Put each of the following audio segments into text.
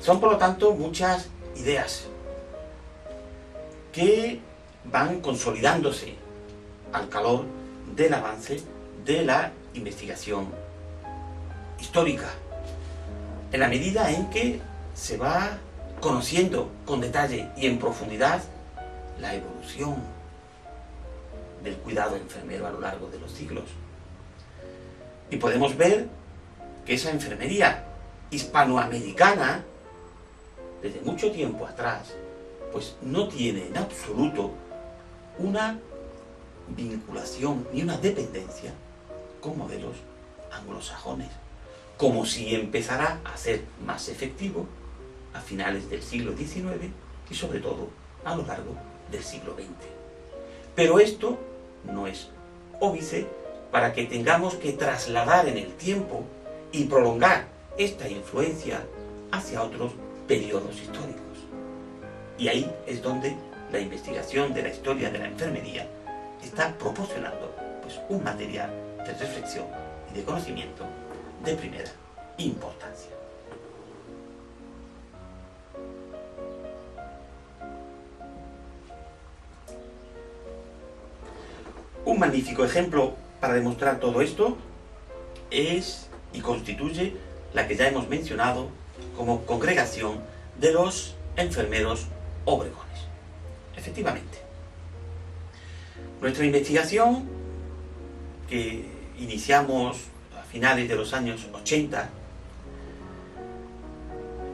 Son, por lo tanto, muchas ideas que van consolidándose al calor del avance de la investigación histórica, en la medida en que se va conociendo con detalle y en profundidad la evolución del cuidado enfermero a lo largo de los siglos. Y podemos ver que esa enfermería hispanoamericana, desde mucho tiempo atrás, pues no tiene en absoluto una vinculación ni una dependencia con modelos anglosajones, como si empezará a ser más efectivo a finales del siglo XIX y sobre todo a lo largo del siglo XX. Pero esto no es óbice para que tengamos que trasladar en el tiempo y prolongar esta influencia hacia otros periodos históricos. Y ahí es donde la investigación de la historia de la enfermería está proporcionando pues, un material de reflexión y de conocimiento de primera importancia. Un magnífico ejemplo para demostrar todo esto es y constituye la que ya hemos mencionado como congregación de los enfermeros obregones. Efectivamente, nuestra investigación, que iniciamos a finales de los años 80,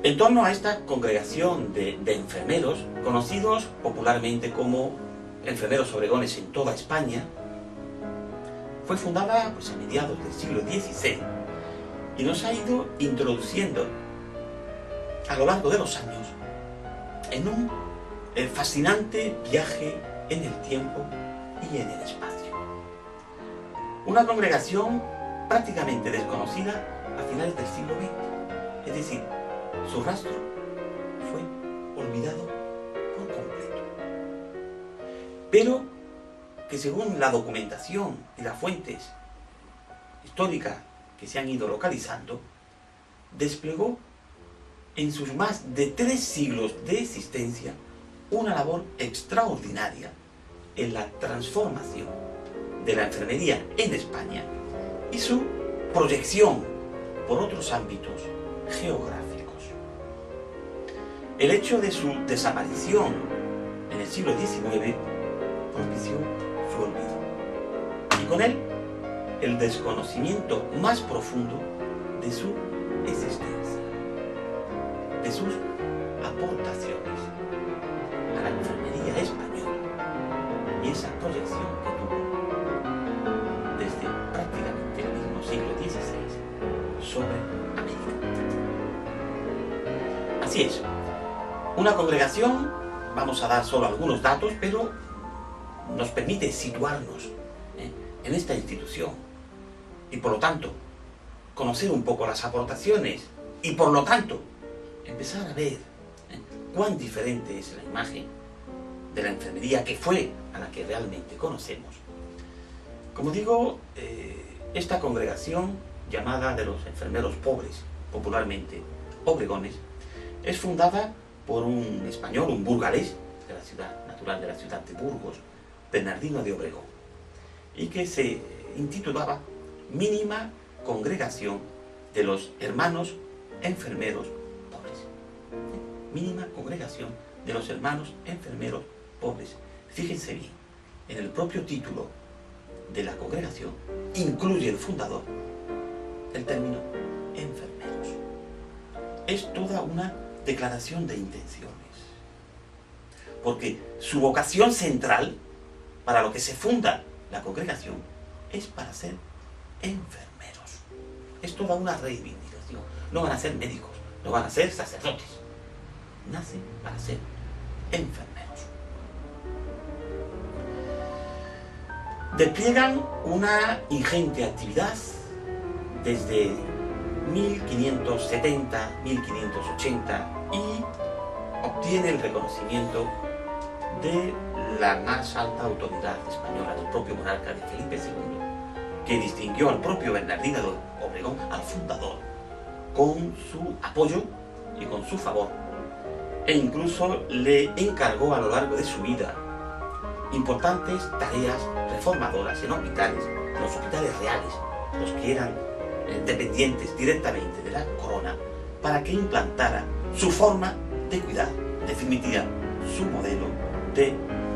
en torno a esta congregación de enfermeros, conocidos popularmente como enfermeros obregones en toda España, fue fundada pues, a mediados del siglo XVI y nos ha ido introduciendo a lo largo de los años en un fascinante viaje en el tiempo y en el espacio. Una congregación prácticamente desconocida a finales del siglo XX, es decir, su rastro fue olvidado por completo. Pero que según la documentación y las fuentes históricas que se han ido localizando, desplegó en sus más de 3 siglos de existencia una labor extraordinaria en la transformación de la enfermería en España y su proyección por otros ámbitos geográficos. El hecho de su desaparición en el siglo XIX propició su olvido y con él el desconocimiento más profundo de su existencia, de sus aportaciones a la enfermería española y esa proyección que tuvo desde prácticamente el mismo siglo XVI sobre América. Así es, una congregación, vamos a dar solo algunos datos, pero nos permite situarnos en esta institución y por lo tanto conocer un poco las aportaciones y por lo tanto empezar a ver cuán diferente es la imagen de la enfermería que fue a la que realmente conocemos. Como digo, esta congregación llamada de los enfermeros pobres, popularmente obregones, es fundada por un español, un burgalés de la ciudad, natural de la ciudad de Burgos, Bernardino de Obregón, y que se intitulaba Mínima Congregación de los Hermanos Enfermeros Pobres. Mínima Congregación de los Hermanos Enfermeros Pobres. Fíjense bien, en el propio título de la congregación incluye el fundador el término enfermeros. Es toda una declaración de intenciones, porque su vocación central, para lo que se funda la congregación, es para ser enfermeros. Es toda una reivindicación. No van a ser médicos, no van a ser sacerdotes. Nacen para ser enfermeros. Despliegan una ingente actividad desde 1570, 1580 y obtiene el reconocimiento de la más alta autoridad española, del propio monarca de Felipe II, que distinguió al propio Bernardino de Obregón, al fundador, con su apoyo y con su favor, e incluso le encargó a lo largo de su vida importantes tareas reformadoras en los hospitales reales, los que eran dependientes directamente de la corona, para que implantara su forma de cuidar, definitiva, su modelo de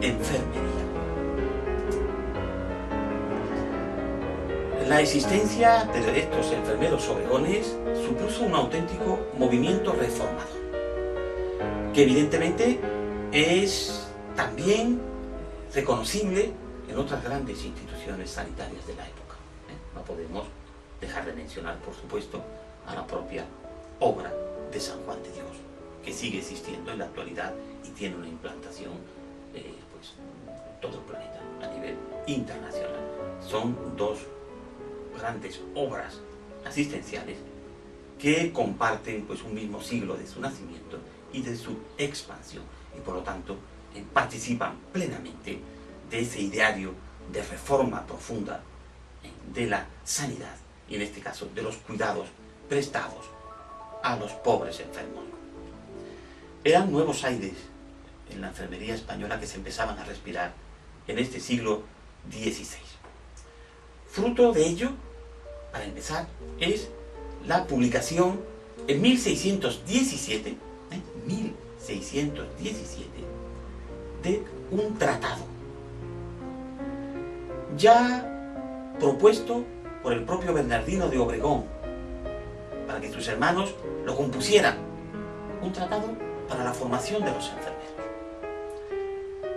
enfermería. La existencia de estos enfermeros obregones supuso un auténtico movimiento reformador, que evidentemente es también reconocible en otras grandes instituciones sanitarias de la época. No podemos dejar de mencionar, por supuesto, a la propia obra de San Juan de Dios, que sigue existiendo en la actualidad y tiene una implantación en todo el planeta a nivel internacional. Son dos grandes obras asistenciales que comparten un mismo siglo de su nacimiento y de su expansión, y por lo tanto participan plenamente de ese ideario de reforma profunda de la sanidad, y en este caso de los cuidados prestados a los pobres enfermos. Eran nuevos aires en la enfermería española que se empezaban a respirar en este siglo XVI. Fruto de ello, para empezar, es la publicación en 1617, de un tratado ya propuesto por el propio Bernardino de Obregón, para que sus hermanos lo compusieran, un tratado para la formación de los enfermeros.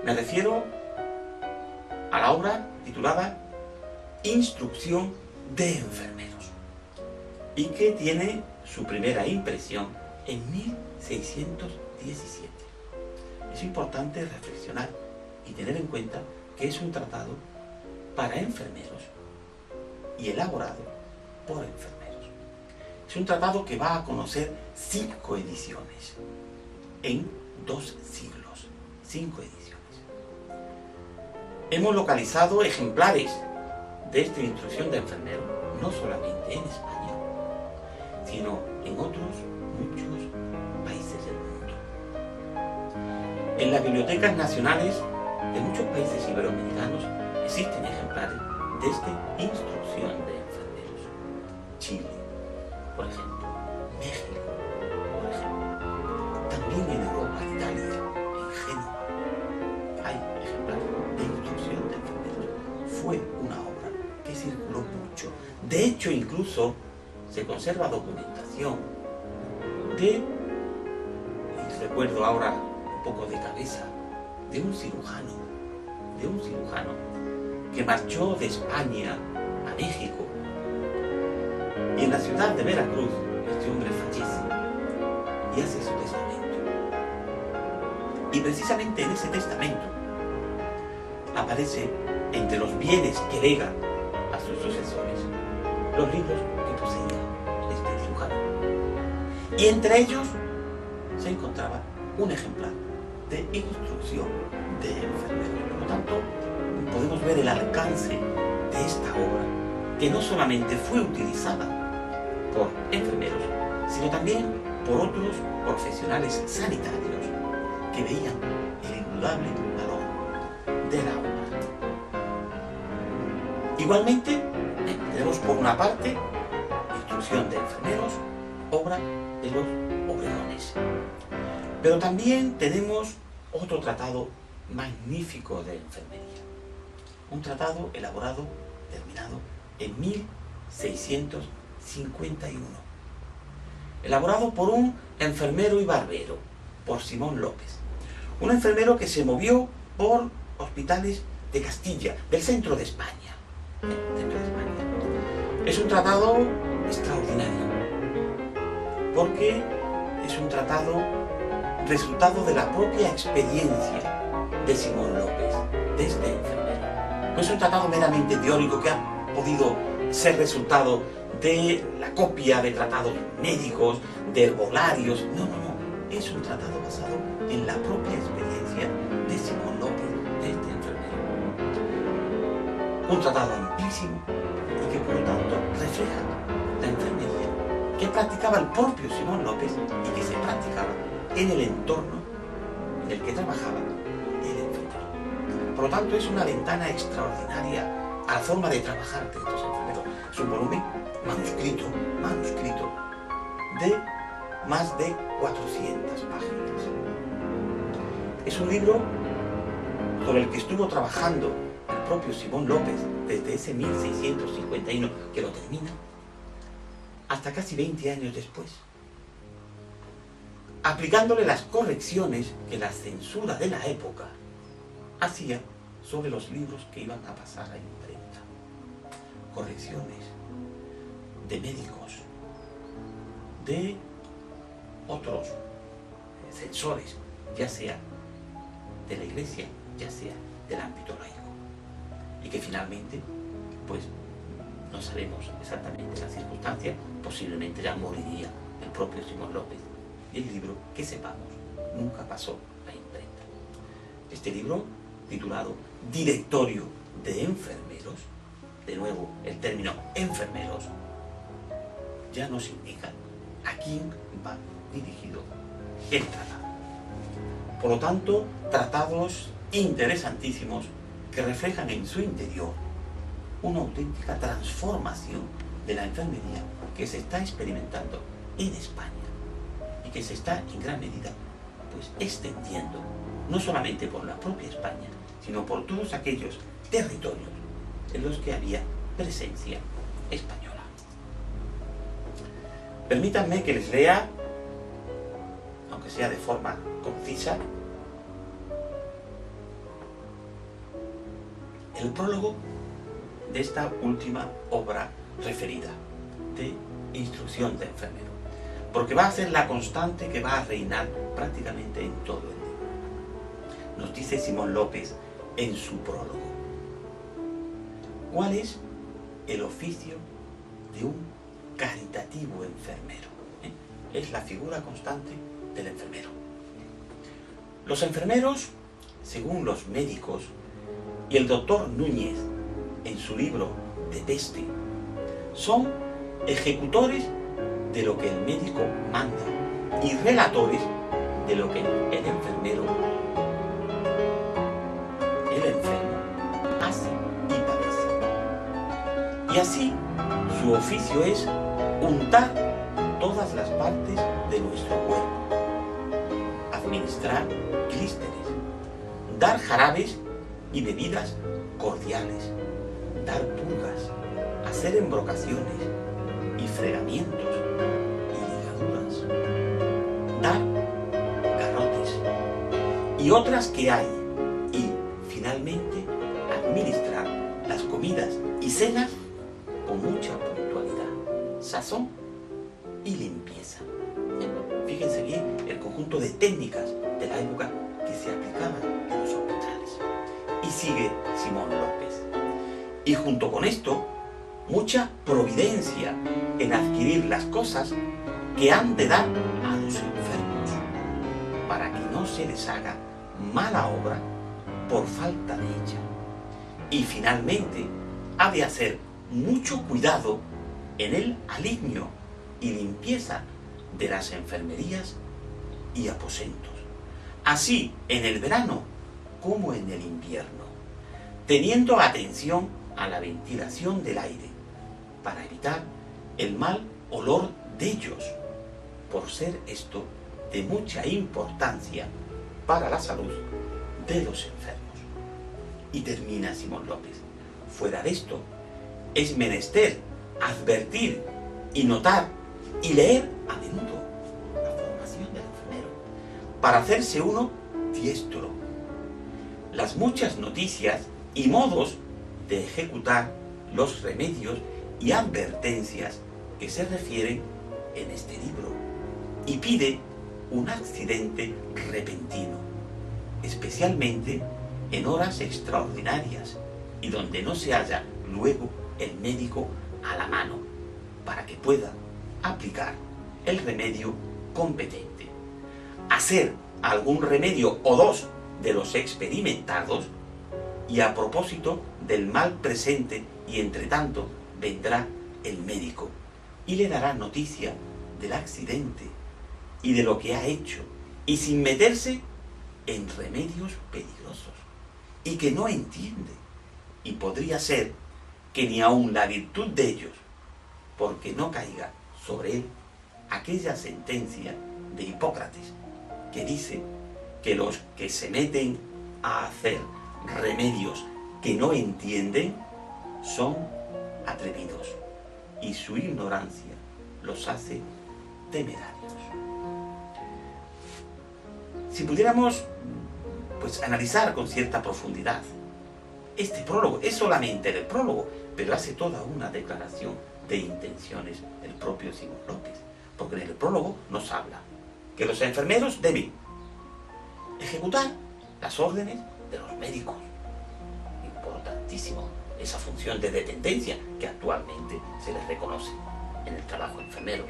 Me refiero a la obra titulada Instrucción de Enfermeros, y que tiene su primera impresión en 1617. Es importante reflexionar y tener en cuenta que es un tratado para enfermeros y elaborado por enfermeros. Es un tratado que va a conocer 5 ediciones en 2 siglos. 5 ediciones. Hemos localizado ejemplares de esta instrucción de enfermeros, no solamente en España, sino en otros muchos países del mundo. En las bibliotecas nacionales de muchos países iberoamericanos existen ejemplares de esta instrucción de enfermeros. Chile, por ejemplo, México, por ejemplo. También en Europa, Italia, en Génova, hay ejemplares de instrucción de enfermeros. Fue una obra que circuló mucho. De hecho, incluso se conserva documentación de, y recuerdo ahora un poco de cabeza, de un cirujano que marchó de España a México, y en la ciudad de Veracruz este hombre fallece y hace su testamento. Y precisamente en ese testamento aparece, entre los bienes que lega a sus sucesores, los libros que poseía este cirujano. Y entre ellos se encontraba un ejemplar de instrucción de enfermeros. Por lo tanto, podemos ver el alcance de esta obra, que no solamente fue utilizada por enfermeros, sino también por otros profesionales sanitarios que veían el indudable valor de la obra. Igualmente, tenemos por una parte instrucción de enfermeros, obra de los Obregones. Pero también tenemos otro tratado magnífico de enfermería. Un tratado elaborado, terminado en 1651. Elaborado por un enfermero y barbero, por Simón López. Un enfermero que se movió por hospitales de Castilla, del centro de España. Es un tratado extraordinario, porque es un tratado resultado de la propia experiencia de Simón López, de este enfermero. No es un tratado meramente teórico que ha podido ser resultado de la copia de tratados médicos, de herbolarios. No. Es un tratado basado en la propia experiencia de Simón López, de este enfermero. Un tratado amplísimo y que por lo tanto refleja la enfermería que practicaba el propio Simón López y que se practicaba en el entorno en el que trabajaba el enfermero. Por lo tanto, es una ventana extraordinaria a la forma de trabajar de estos enfermeros. Es un volumen manuscrito, de más de 400 páginas. Es un libro sobre el que estuvo trabajando el propio Simón López desde ese 1651 que lo termina, hasta casi 20 años después, aplicándole las correcciones que la censura de la época hacía sobre los libros que iban a pasar a imprenta. Correcciones de médicos, de otros censores, ya sea de la Iglesia, ya sea del ámbito laico, y que finalmente, pues, no sabemos exactamente la circunstancia, posiblemente ya moriría el propio Simón López, y el libro, que sepamos, nunca pasó a imprenta. Este libro, titulado Directorio de Enfermeros, de nuevo el término enfermeros, ya nos indica a quién va dirigido el tratado. Por lo tanto, tratados interesantísimos que reflejan en su interior una auténtica transformación de la enfermería que se está experimentando en España y que se está en gran medida, pues, extendiendo no solamente por la propia España, sino por todos aquellos territorios en los que había presencia española. Permítanme que les lea, aunque sea de forma concisa, el prólogo de esta última obra referida, de instrucción de enfermero, porque va a ser la constante que va a reinar prácticamente en todo el libro. Nos dice Simón López en su prólogo: ¿cuál es el oficio de un caritativo enfermero? Es la figura constante del enfermero. Los enfermeros, según los médicos y el doctor Núñez en su libro de Peste, son ejecutores de lo que el médico manda y relatores de lo que el enfermo hace y padece. Y así su oficio es untar todas las partes de nuestro cuerpo, administrar clísteres, dar jarabes y bebidas cordiales, dar purgas, hacer embrocaciones y fregamientos y ligaduras, dar garrotes y otras que hay, y finalmente administrar las comidas y cenas con mucha puntualidad, sazón y limpieza. Fíjense aquí el conjunto de técnicas de la época que se aplicaban en los hospitales. Y sigue Simón López: y junto con esto, mucha providencia en adquirir las cosas que han de dar a los enfermos, para que no se les haga mala obra por falta de ella. Y finalmente, ha de hacer mucho cuidado en el alignio y limpieza de las enfermerías y aposentos, así en el verano como en el invierno, teniendo atención a la ventilación del aire, para evitar el mal olor de ellos, por ser esto de mucha importancia para la salud de los enfermos. Y termina Simón López: fuera de esto, es menester advertir y notar y leer a menudo la formación del enfermero, para hacerse uno diestro, las muchas noticias y modos de ejecutar los remedios y advertencias que se refieren en este libro, y pide un accidente repentino, especialmente en horas extraordinarias y donde no se halla luego el médico a la mano, para que pueda aplicar el remedio competente. Hacer algún remedio o dos de los experimentados, y a propósito del mal presente, y entre tanto vendrá el médico y le dará noticia del accidente y de lo que ha hecho, y sin meterse en remedios peligrosos, y que no entiende, y podría ser que ni aun la virtud de ellos, porque no caiga sobre él aquella sentencia de Hipócrates, que dice que los que se meten a hacer remedios que no entienden son atrevidos, y su ignorancia los hace temerarios. Si pudiéramos analizar con cierta profundidad este prólogo, es solamente el prólogo, pero hace toda una declaración de intenciones el propio Simón López, porque en el prólogo nos habla que los enfermeros deben ejecutar las órdenes de los médicos. Importantísimo esa función de dependencia que actualmente se les reconoce en el trabajo enfermero.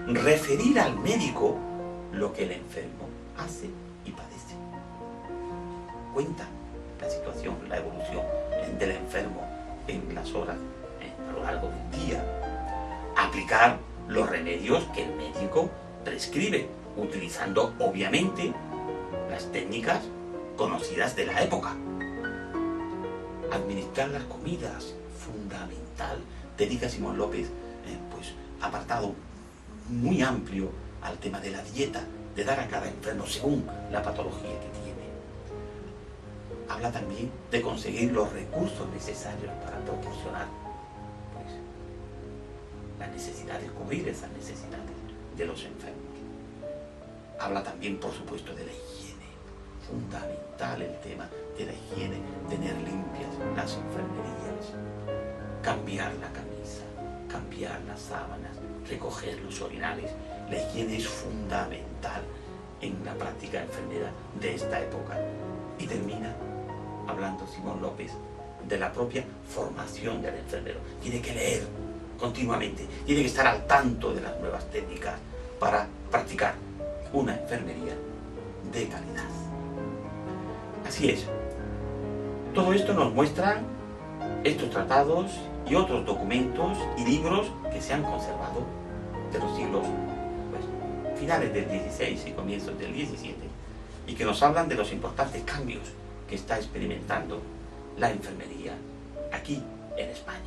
Referir al médico lo que el enfermo hace y padece. Cuenta la situación, la evolución del enfermo en las horas, a lo largo del día. Aplicar los remedios que el médico prescribe, utilizando obviamente las técnicas conocidas de la época. Administrar las comidas, fundamental. Dedica Simón López apartado muy amplio al tema de la dieta, de dar a cada enfermo según la patología que tiene. Habla también de conseguir los recursos necesarios para proporcionar las necesidades, cubrir esas necesidades de los enfermos. Habla también, por supuesto, de la higiene. Fundamental el tema de la higiene, tener limpias las enfermerías, cambiar la camisa, cambiar las sábanas, recoger los orinales. La higiene es fundamental en la práctica enfermera de esta época. Y termina hablando Simón López de la propia formación del enfermero. Tiene que leer continuamente, tiene que estar al tanto de las nuevas técnicas para practicar una enfermería de calidad. Así es. Todo esto nos muestra estos tratados y otros documentos y libros que se han conservado de los siglos finales del XVI y comienzos del XVII, y que nos hablan de los importantes cambios que está experimentando la enfermería aquí en España.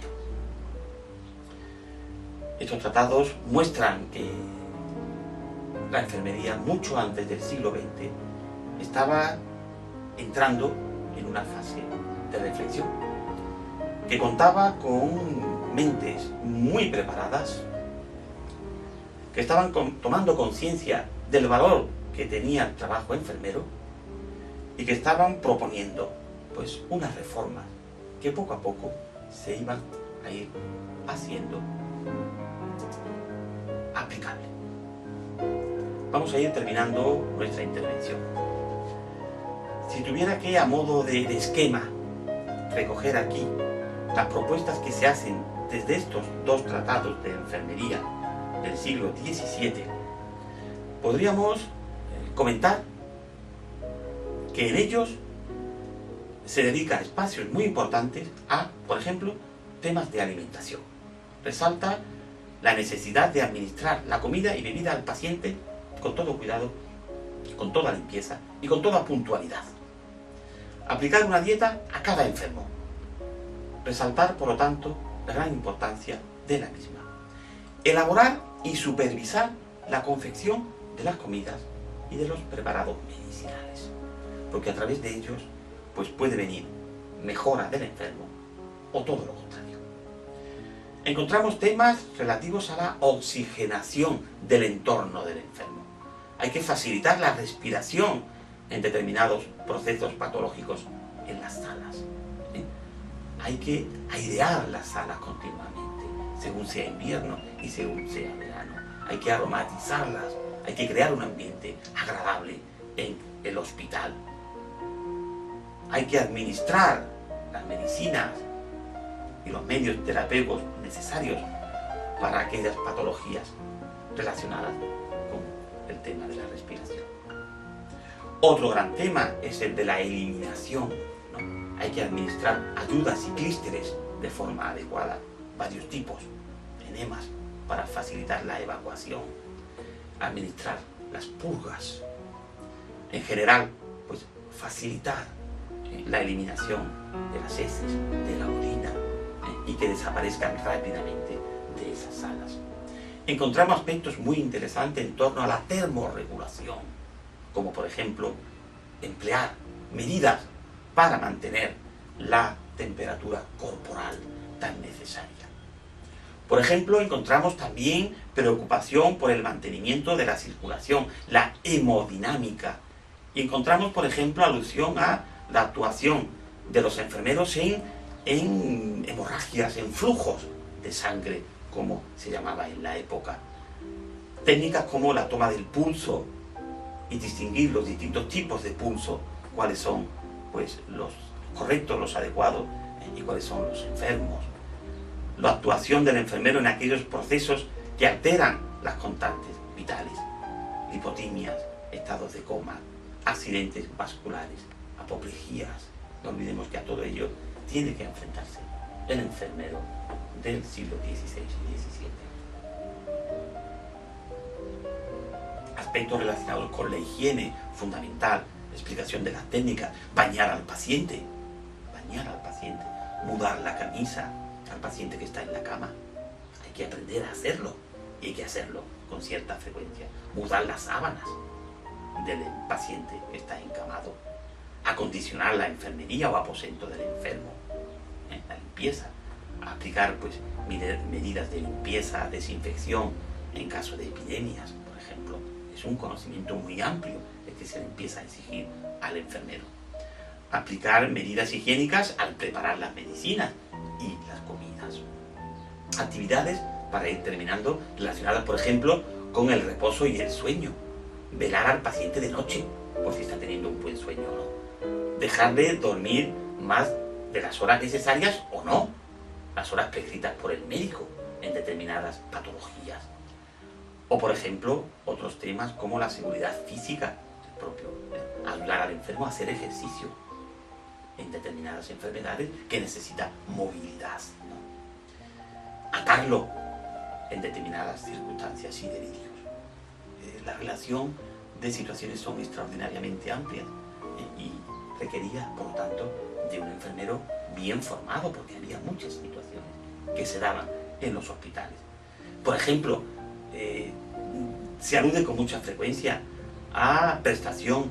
Estos tratados muestran que la enfermería, mucho antes del siglo XX, estaba entrando en una fase de reflexión, que contaba con mentes muy preparadas, que estaban tomando conciencia del valor que tenía el trabajo enfermero y que estaban proponiendo unas reformas que poco a poco se iban a ir haciendo aplicable. Vamos a ir terminando nuestra intervención. Si tuviera que, a modo de esquema, recoger aquí las propuestas que se hacen desde estos dos tratados de enfermería del siglo XVII, podríamos comentar que en ellos se dedica espacios muy importantes a, por ejemplo, temas de alimentación. Resalta la necesidad de administrar la comida y bebida al paciente con todo cuidado, con toda limpieza y con toda puntualidad. Aplicar una dieta a cada enfermo. Resaltar, por lo tanto, la gran importancia de la misma. Elaborar y supervisar la confección de las comidas y de los preparados medicinales, porque a través de ellos puede venir mejora del enfermo o todo lo contrario. Encontramos temas relativos a la oxigenación del entorno del enfermo. Hay que facilitar la respiración en determinados procesos patológicos en las salas. Hay que airear las salas continuamente, según sea invierno y según sea verano. Hay que aromatizarlas, hay que crear un ambiente agradable en el hospital. Hay que administrar las medicinas y los medios terapéuticos necesarios para aquellas patologías relacionadas con el tema de la respiración. Otro gran tema es el de la eliminación, ¿no? Hay que administrar ayudas y clísteres de forma adecuada, varios tipos, enemas, para facilitar la evacuación. administrar las purgas. En general, pues facilitar la eliminación de las heces, de la orina, y que desaparezcan rápidamente de esas salas. Encontramos aspectos muy interesantes en torno a la termorregulación, como por ejemplo emplear medidas para mantener la temperatura corporal tan necesaria. Por ejemplo, encontramos también preocupación por el mantenimiento de la circulación, la hemodinámica. Y encontramos, por ejemplo, alusión a la actuación de los enfermeros en hemorragias, en flujos de sangre, como se llamaba en la época. Técnicas como la toma del pulso y distinguir los distintos tipos de pulso, cuáles son pues los correctos, los adecuados, y cuáles son los enfermos. La actuación del enfermero en aquellos procesos que alteran las constantes vitales, lipotimias, estados de coma, accidentes vasculares, apoplejías. No olvidemos que a todo ello tiene que enfrentarse el enfermero del siglo XVI y XVII. Aspectos relacionados con la higiene fundamental, explicación de las técnicas, bañar al paciente, mudar la camisa al paciente que está en la cama. Hay que aprender a hacerlo y hay que hacerlo con cierta frecuencia. Mudar las sábanas del paciente que está encamado. Acondicionar la enfermería o aposento del enfermo. La limpieza. Aplicar pues medidas de limpieza, desinfección en caso de epidemias, por ejemplo. Es un conocimiento muy amplio el que se le empieza a exigir al enfermero. Aplicar medidas higiénicas al preparar las medicinas y las comidas. Actividades, para ir terminando, relacionadas, por ejemplo, con el reposo y el sueño. Velar al paciente de noche, por si está teniendo un buen sueño o no. Dejarle dormir más de las horas necesarias o no, las horas prescritas por el médico en determinadas patologías. O, por ejemplo, otros temas como la seguridad física del propio. Ayudar al enfermo a hacer ejercicio en determinadas enfermedades que necesita movilidad, ¿no? Atarlo en determinadas circunstancias y delirios. La relación de situaciones son extraordinariamente amplias y requería, por lo tanto, de un enfermero bien formado, porque había muchas situaciones que se daban en los hospitales. Por ejemplo, se alude con mucha frecuencia a prestación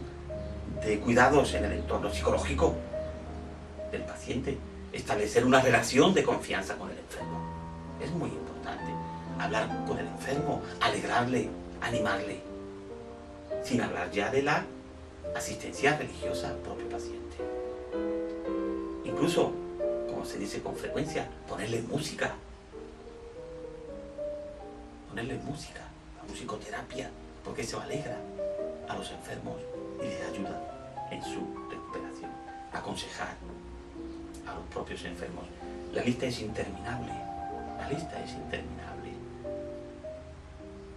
de cuidados en el entorno psicológico del paciente, establecer una relación de confianza con el enfermo. Es muy importante hablar con el enfermo, alegrarle, animarle, sin hablar ya de la asistencia religiosa al propio paciente. Incluso, como se dice con frecuencia, ponerle música, la musicoterapia, porque eso alegra a los enfermos y les ayuda en su recuperación. Aconsejar a los propios enfermos. La lista es interminable.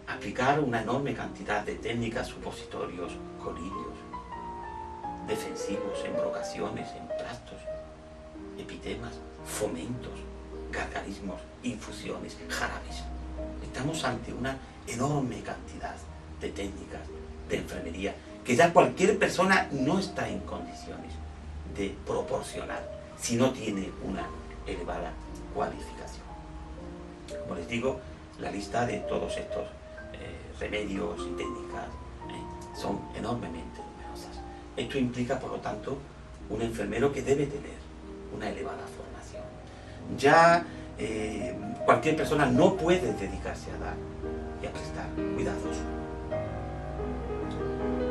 Aplicar una enorme cantidad de técnicas, supositorios, colirios, defensivos, embrocaciones, emplastos, epitemas, fomentos, gargarismos, infusiones, jarabes. Estamos ante una enorme cantidad de técnicas de enfermería que ya cualquier persona no está en condiciones de proporcionar si no tiene una elevada cualificación. Como les digo, la lista de todos estos remedios y técnicas son enormemente numerosas. Esto implica, por lo tanto, un enfermero que debe tener una elevada formación. Ya cualquier persona no puede dedicarse a dar y a prestar cuidados.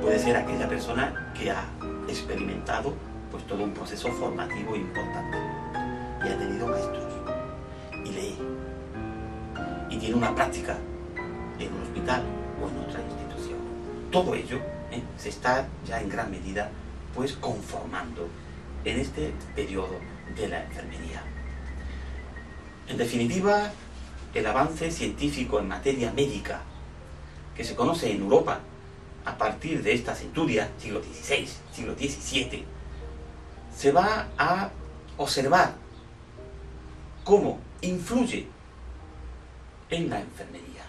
Puede ser aquella persona que ha experimentado pues todo un proceso formativo importante y ha tenido maestros y lee y tiene una práctica en un hospital o en otra institución. Todo ello se está ya en gran medida pues conformando en este periodo de la enfermería. En definitiva, el avance científico en materia médica que se conoce en Europa a partir de esta centuria, siglo XVI, siglo XVII, se va a observar cómo influye en la enfermería.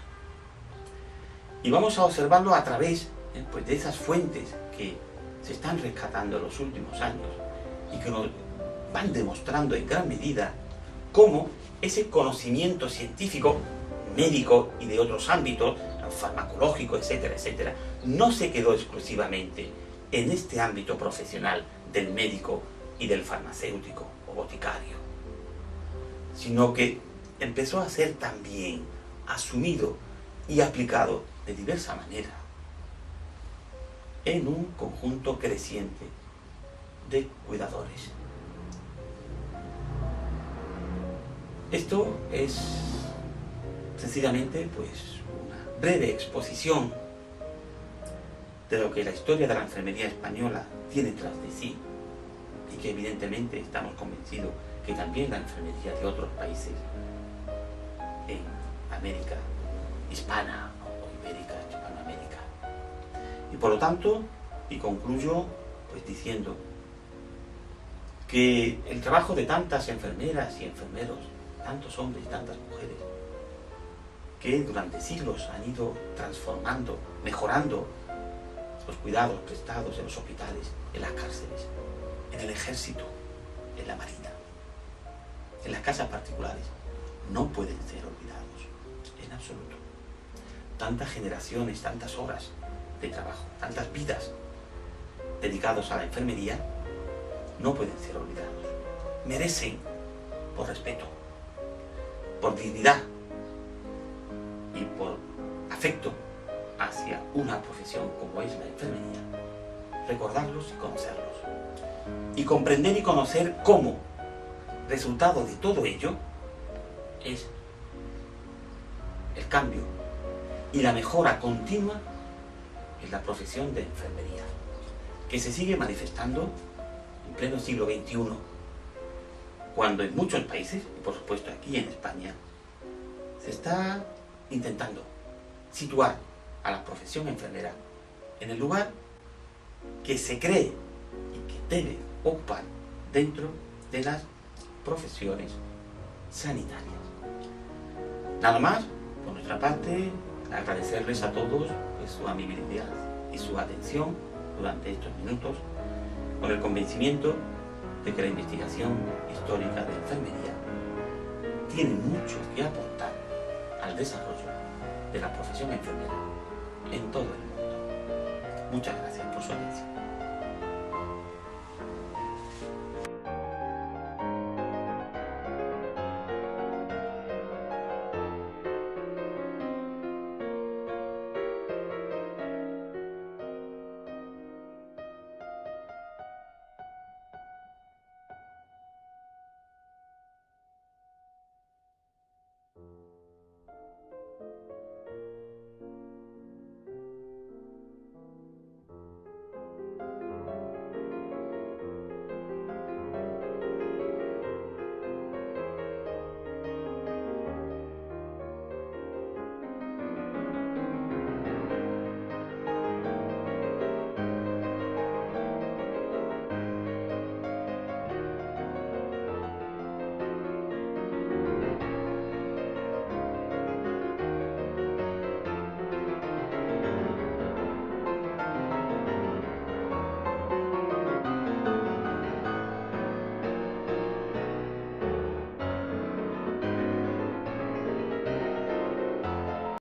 Y vamos a observarlo a través pues de esas fuentes que se están rescatando en los últimos años y que nos van demostrando en gran medida cómo ese conocimiento científico, médico y de otros ámbitos, farmacológico, etcétera, etcétera, no se quedó exclusivamente en este ámbito profesional del médico y del farmacéutico o boticario, sino que empezó a ser también asumido y aplicado de diversa manera en un conjunto creciente de cuidadores. Esto es sencillamente pues una breve exposición de lo que la historia de la enfermería española tiene tras de sí y que evidentemente estamos convencidos que también la enfermería de otros países en América hispana o ibérica, hispanoamérica. Y por lo tanto, y concluyo pues diciendo que el trabajo de tantas enfermeras y enfermeros, tantos hombres y tantas mujeres, que durante siglos han ido transformando, mejorando los cuidados prestados en los hospitales, en las cárceles, en el ejército, en la marina, en las casas particulares, no pueden ser olvidados en absoluto. Tantas generaciones, tantas horas de trabajo, tantas vidas dedicados a la enfermería, no pueden ser olvidados. Merecen, por respeto, por dignidad y por afecto hacia una profesión como es la enfermería, recordarlos y conocerlos. Y comprender y conocer cómo resultado de todo ello es el cambio y la mejora continua en la profesión de enfermería, que se sigue manifestando en pleno siglo XXI, cuando en muchos países, y por supuesto aquí en España, se está intentando situar a la profesión enfermera en el lugar que se cree y que debe ocupar dentro de las profesiones sanitarias. Nada más, por nuestra parte, agradecerles a todos su amabilidad y su atención durante estos minutos, con el convencimiento de que la investigación histórica de la enfermería tiene mucho que aportar al desarrollo de la profesión enfermera en todo el mundo. Muchas gracias por su atención.